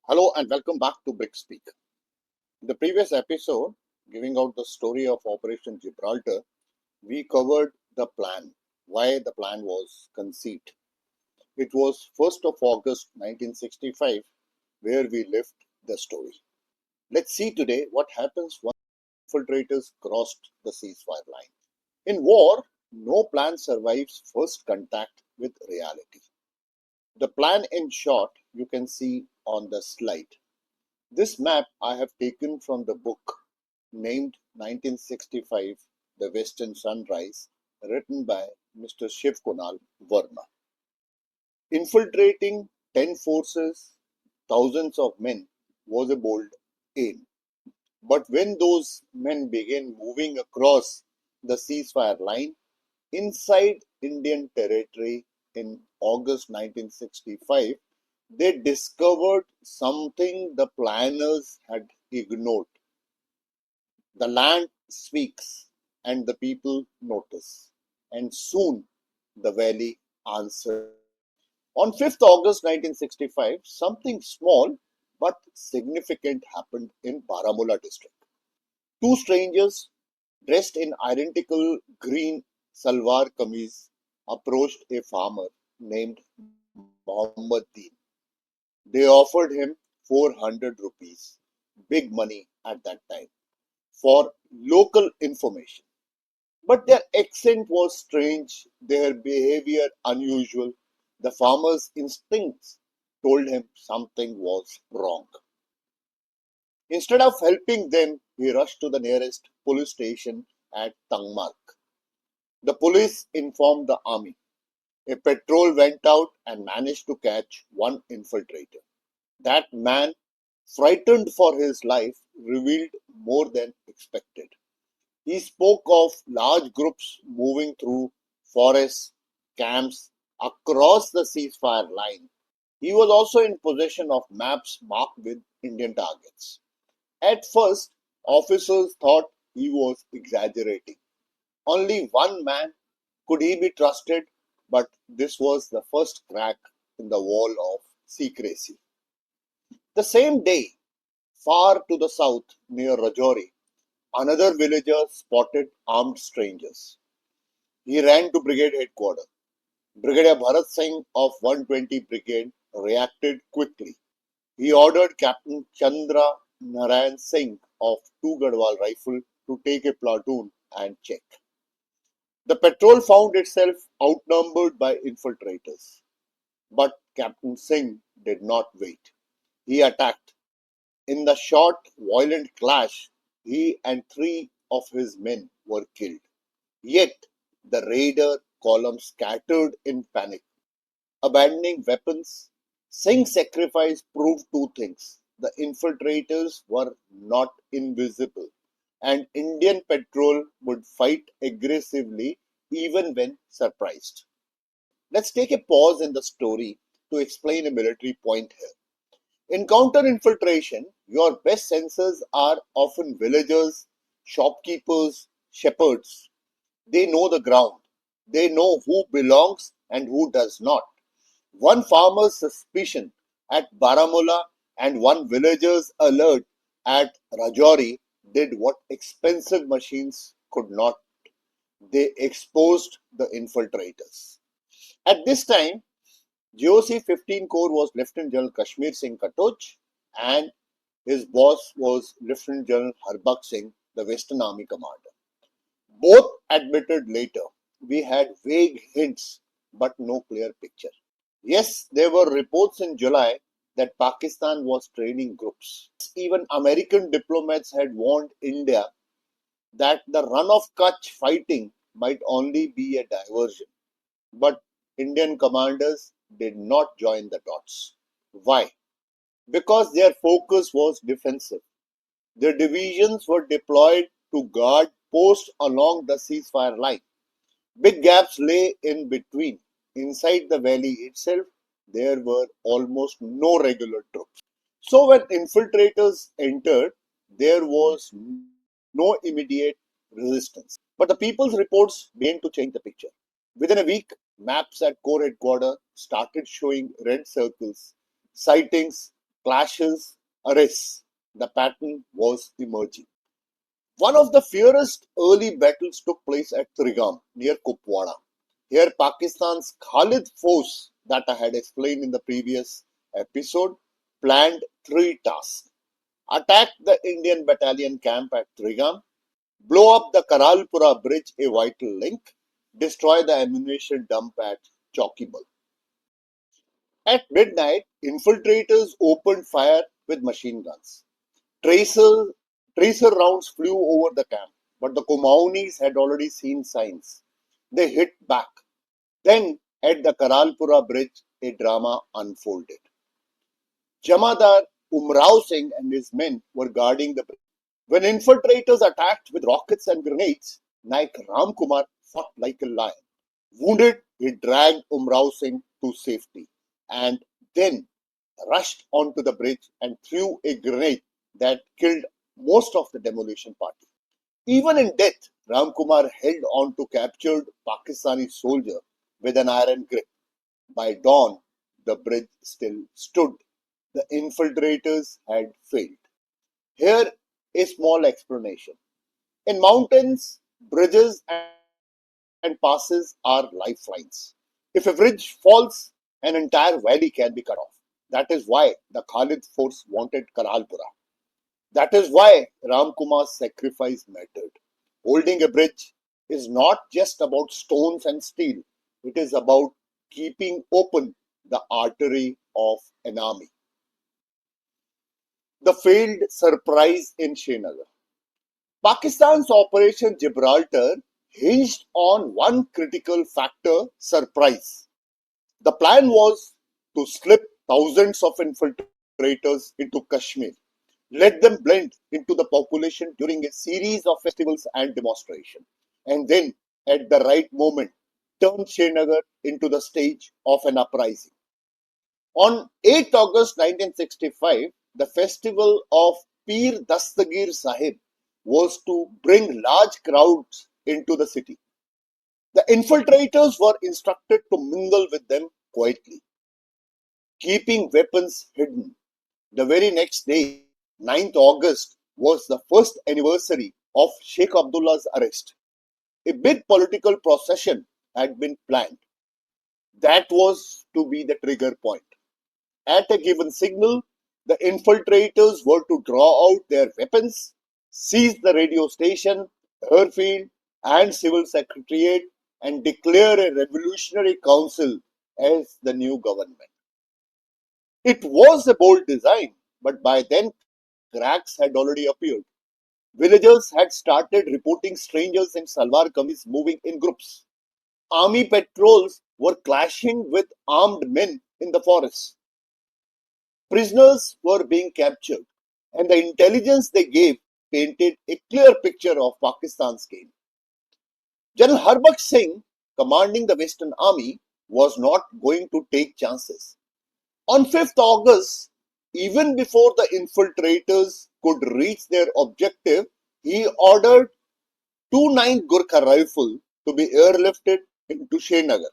Hello and welcome back to Brick Speak. In the previous episode, giving out the story of Operation Gibraltar, we covered the plan, why the plan was conceived. It was 1st of August 1965 where we left the story. Let's see today what happens once infiltrators crossed the ceasefire line. In war, no plan survives first contact with reality. The plan in short you can see on the slide. This map I have taken from the book named 1965 The Western Sunrise, written by Mr. Shiv Kunal Verma. Infiltrating 10 forces, thousands of men, was a bold aim. But when those men began moving across the ceasefire line inside Indian territory in August 1965, they discovered something the planners had ignored. The land speaks and the people notice, and soon the valley answered. On 5th August 1965, something small but significant happened in Baramulla district. Two strangers dressed in identical green salwar kameez approached a farmer named Muhammad Deen. They offered him 400 rupees, big money at that time, for local information. But their accent was strange, their behavior unusual. The farmer's instincts told him something was wrong. Instead of helping them, he rushed to the nearest police station at Tangmark. The police informed the army. A patrol went out and managed to catch one infiltrator. That man, frightened for his life, revealed more than expected. He spoke of large groups moving through forests, camps, across the ceasefire line. He was also in possession of maps marked with Indian targets. At first, officers thought he was exaggerating. Only one man could he be trusted, but this was the first crack in the wall of secrecy. The same day, far to the south near Rajouri, another villager spotted armed strangers. He ran to brigade headquarters. Brigadier Bharat Singh of 120 Brigade reacted quickly. He ordered Captain Chandra Narayan Singh of 2 Gadwal Rifle to take a platoon and check. The patrol found itself outnumbered by infiltrators. But Captain Singh did not wait. He attacked. In the short, violent clash, he and three of his men were killed. Yet, the raider column scattered in panic. Abandoning weapons, Singh's sacrifice proved two things. The infiltrators were not invisible, and Indian patrol would fight aggressively even when surprised. Let's take a pause in the story to explain a military point here. In counter infiltration, your best sensors are often villagers, shopkeepers, shepherds. They know the ground. They know who belongs and who does not. One farmer's suspicion at Baramulla and one villager's alert at Rajouri did what expensive machines could not. They exposed the infiltrators. At this time, GOC 15 Corps was Lieutenant General Kashmir Singh Katoj and his boss was Lieutenant General Harbakh Singh, the Western Army commander. Both admitted later we had vague hints but no clear picture. Yes, there were reports in July that Pakistan was training groups. Even American diplomats had warned India that the run of Kutch fighting might only be a diversion. But Indian commanders did not join the dots. Why? Because their focus was defensive. Their divisions were deployed to guard posts along the ceasefire line. Big gaps lay in between. Inside the valley itself, there were almost no regular troops. So when infiltrators entered, there was no immediate resistance. But the people's reports began to change the picture. Within a week, maps at Corps headquarters started showing red circles, sightings clashes, arrests. The pattern was emerging. One of the fiercest early battles took place at Trigam near Kupwara. Here, Pakistan's Khalid force, that I had explained in the previous episode, planned three tasks: attack the Indian battalion camp at Trigam, blow up the Karalpura bridge, a vital link, destroy the ammunition dump at Chokibal. At midnight, infiltrators opened fire with machine guns. Tracer, tracer rounds flew over the camp, but the Kumaunis had already seen signs. They hit back. Then, at the Karalpura bridge, a drama unfolded. Jamadar Umrao Singh and his men were guarding the bridge. When infiltrators attacked with rockets and grenades, Naik Ramkumar fought like a lion. Wounded, he dragged Umrao Singh to safety and then rushed onto the bridge and threw a grenade that killed most of the demolition party. Even in death, Ramkumar held on to captured Pakistani soldier with an iron grip. By dawn, the bridge still stood. The infiltrators had failed. Here, a small explanation. In mountains, bridges and passes are lifelines. If a bridge falls, an entire valley can be cut off. That is why the Khalid force wanted Karalpura. That is why Ramkumar's sacrifice mattered. Holding a bridge is not just about stones and steel, it is about keeping open the artery of an army. The failed surprise in Srinagar. Pakistan's Operation Gibraltar hinged on one critical factor: surprise. The plan was to slip thousands of infiltrators into Kashmir, let them blend into the population during a series of festivals and demonstrations, and then, at the right moment, turn Srinagar into the stage of an uprising. On 8th August 1965, the festival of Pir Dastagir Sahib was to bring large crowds into the city. The infiltrators were instructed to mingle with them quietly, keeping weapons hidden. The very next day, 9th August, was the first anniversary of Sheikh Abdullah's arrest. A big political procession had been planned. That was to be the trigger point. At a given signal, the infiltrators were to draw out their weapons, seize the radio station, airfield, and civil secretariat, and declare a revolutionary council as the new government. It was a bold design, but by then cracks had already appeared. Villagers had started reporting strangers in salwar kameez moving in groups. Army patrols were clashing with armed men in the forests. Prisoners were being captured, and the intelligence they gave painted a clear picture of Pakistan's game. General Harbakh Singh, commanding the Western Army, was not going to take chances. On 5th August, even before the infiltrators could reach their objective, he ordered 2 9 Gurkha rifle to be airlifted into Srinagar.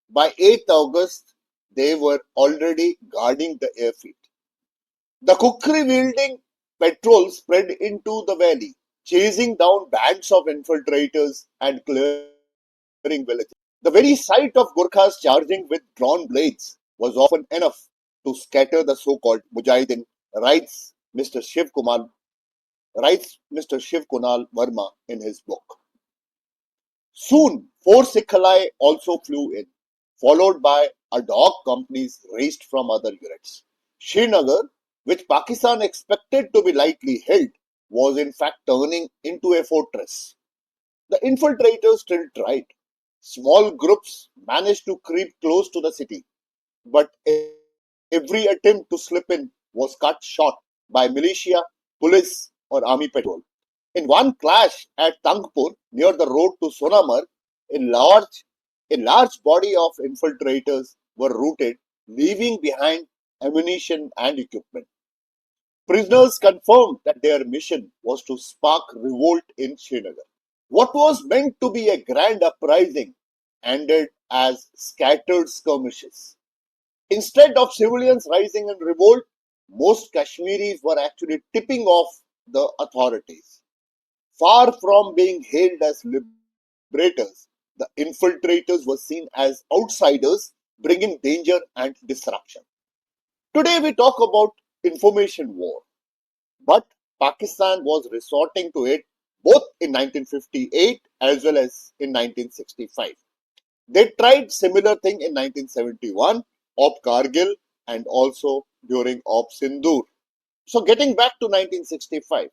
By 8th August, they were already guarding the airfield. The kukri wielding patrol spread into the valley, chasing down bands of infiltrators and clearing villages. The very sight of Gurkhas charging with drawn blades was often enough to scatter the so-called mujahideen, writes Mr. Shiv Kumar, writes Mr. Shiv Kunal Verma in his book. Soon, 4 Sikhalai also flew in, followed by ad hoc companies raised from other units. Srinagar, which Pakistan expected to be lightly held, was in fact turning into a fortress. The infiltrators still tried. Small groups managed to creep close to the city, but every attempt to slip in was cut short by militia, police, or army patrol. In one clash at Tangpur, near the road to Sonamar, a large, a large body of infiltrators were routed, leaving behind ammunition and equipment. Prisoners confirmed that their mission was to spark revolt in Srinagar. What was meant to be a grand uprising ended as scattered skirmishes. Instead of civilians rising in revolt, most Kashmiris were actually tipping off the authorities. Far from being hailed as liberators, the infiltrators were seen as outsiders bringing danger and disruption. Today we talk about information war, but Pakistan was resorting to it both in 1958 as well as in 1965. They tried similar thing in 1971, Op Kargil, and also during Op Sindoor. So getting back to 1965,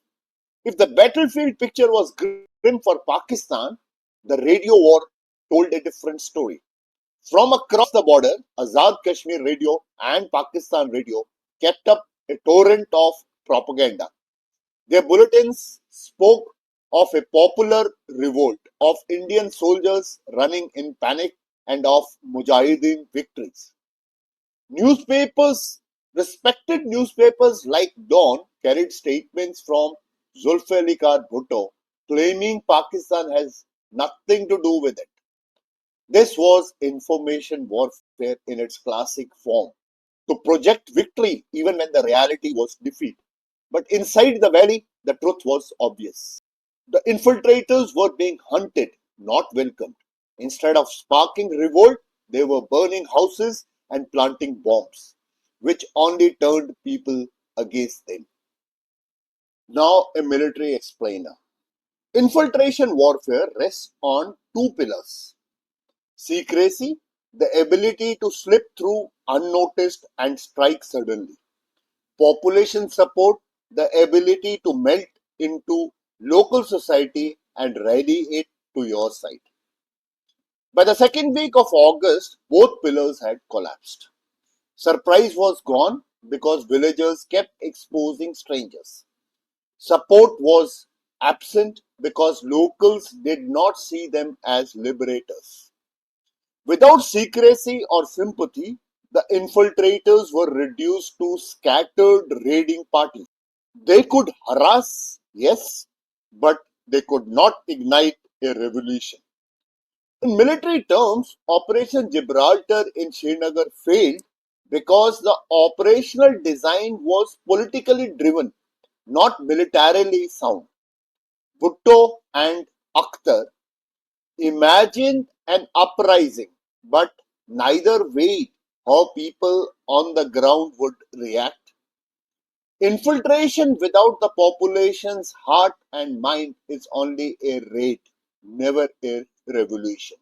if the battlefield picture was grim for Pakistan, the radio war told a different story. From across the border, Azad Kashmir radio and Pakistan radio kept up a torrent of propaganda. Their bulletins spoke of a popular revolt, of Indian soldiers running in panic, and of mujahideen victories. Newspapers, respected newspapers like Dawn, carried statements from Zulfikar Bhutto claiming Pakistan has nothing to do with it. This was information warfare in its classic form, to project victory even when the reality was defeat. But inside the valley, the truth was obvious. The infiltrators were being hunted, not welcomed. Instead of sparking revolt, they were burning houses and planting bombs, which only turned people against them. Now, a military explainer. Infiltration warfare rests on two pillars: secrecy, the ability to slip through unnoticed and strike suddenly; population support, the ability to melt into local society and rally it to your side. By the second week of August, both pillars had collapsed. Surprise was gone because villagers kept exposing strangers. Support was absent because locals did not see them as liberators. Without secrecy or sympathy, the infiltrators were reduced to scattered raiding parties. They could harass, yes, but they could not ignite a revolution. In military terms, Operation Gibraltar in Srinagar failed because the operational design was politically driven, not militarily sound. Bhutto and Akhtar imagined an uprising, but neither weighed how people on the ground would react. Infiltration without the population's heart and mind is only a raid, never a revolution.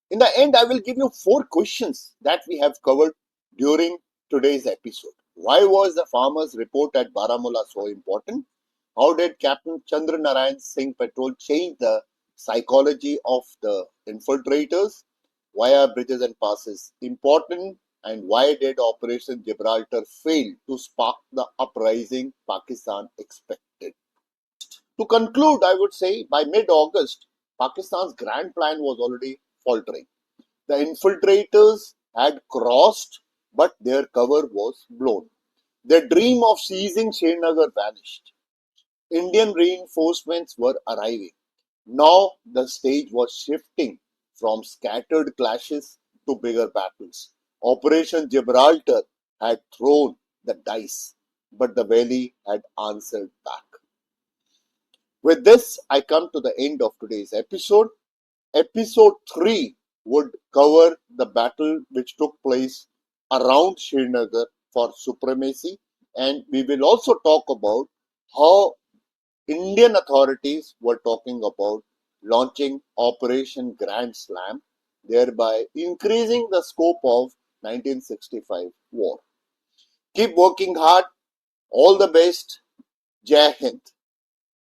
In the end, I will give you four questions that we have covered during today's episode. Why was the farmers' report at Baramulla so important? How did Captain Chandra Narayan Singh Patrol change the psychology of the infiltrators? Why are bridges and passes important? And why did Operation Gibraltar fail to spark the uprising Pakistan expected? To conclude, I would say by mid August, Pakistan's grand plan was already faltering. The infiltrators had crossed, but their cover was blown. Their dream of seizing Srinagar vanished. Indian reinforcements were arriving. Now the stage was shifting from scattered clashes to bigger battles. Operation Gibraltar had thrown the dice, but the valley had answered back. With this, I come to the end of today's episode. Episode 3 would cover the battle which took place around Srinagar for supremacy, and we will also talk about how Indian authorities were talking about launching Operation Grand Slam, thereby increasing the scope of 1965 war. Keep working hard. All the best. Jai Hind.